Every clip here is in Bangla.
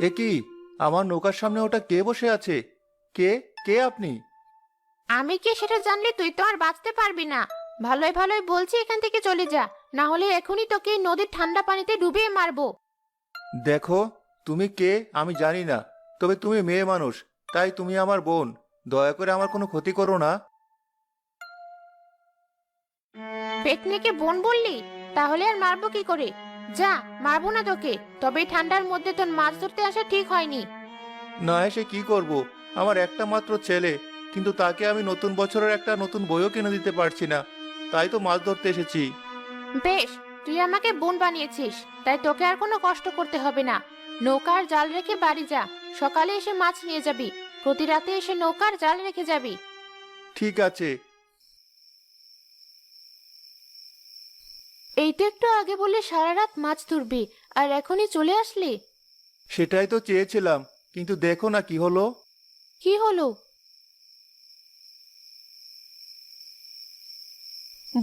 এ কি? আমার নৌকার সামনে ওটা কে বসে আছে? কে? কে আপনি? আমি কে সেটা জানলে তুই তো আর বাঁচতে পারবি না। ভালোই ভালোই বলছি এখান থেকে চলে যা, না হলে এখনই তোকে এই নদীর ঠান্ডা পানিতে ডুবিয়ে মারবো। দেখো, তুমি কে আমি জানি না, তবে তুমি মেয়ে মানুষ, তাই তুমি আমার বোন। দয়া করে আমার কোনো ক্ষতি করো না। পেতনিকে বোন বললি? তাহলে আর মারবো কি করে? যা, মারবো না তোকে, তবে এই ঠান্ডার মধ্যে তোর মাছ ধরতে আসা ঠিক হয়নি। না এসে কি করব? আমার একটা মাত্র ছেলে, কিন্তু তাকে আমি নতুন বছরের একটা নতুন বইও কিনে দিতে পারছি না। তাই তো মাছ ধরতে এসেছি। বেশ, তুই আমাকে বোন বানিয়েছিস, তাই তোকে আর কোনো কষ্ট করতে হবে না। নৌকার জাল রেখে বাড়ি যা, সকালে এসে মাছ নিয়ে যাবি। প্রতি রাতে এসে নৌকার জাল রেখে যাবি। ঠিক আছে। এই তো একটু আগে বললে সারা রাত মাছ ধরবি, আর এখনই চলে আসলি? সেটাই তো চেয়েছিলাম, কিন্তু দেখো না কি হলো। কি হলো?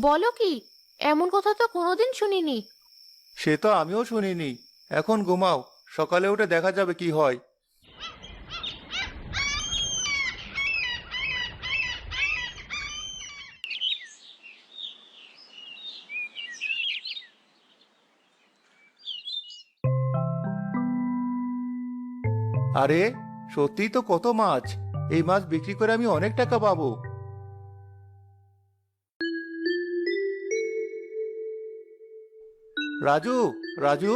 বলো কি? এমন কথা তো কোনোদিন শুনিনি। সে তো আমিও শুনিনি। এখন ঘুমাও, সকালে উঠে দেখা যাবে কি হয়। আরে, সত্যিই তো কত মাছ! এই মাছ বিক্রি করে আমি অনেক টাকা পাবো। রাজু, রাজু,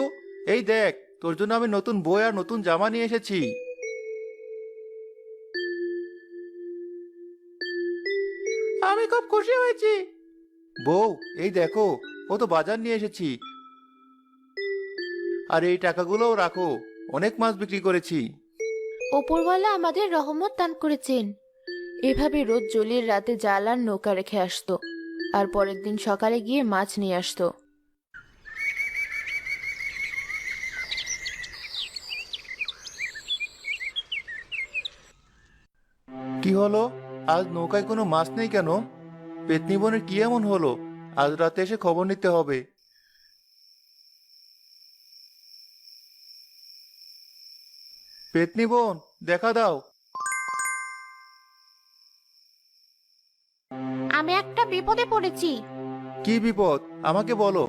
এই দেখ, তোর জন্য আমি নতুন বই আর নতুন জামা নিয়ে এসেছি। আমি খুব খুশি হয়েছি। বউ, এই দেখো, ও তো বাজার নিয়ে এসেছি। আর এই টাকাগুলোও রাখো, অনেক মাছ বিক্রি করেছি। ওপরওয়ালা আমাদের রহমত দান করেছেন। এভাবে রোজ জলির রাতে জাল আর নৌকা রেখে আসতো, আর পরের দিন সকালে গিয়ে মাছ নিয়ে আসতো। কি হলো? আজ নৌকায় কোনো মাছ নেই কেন? পেতনি বোনের কি এমন হলো? আজ রাতে এসে খবর নিতে হবে। পেতনি বোন, দেখা দাও। আমি একটা বিপদে পড়েছি। কি বিপদ? আমাকে বলো।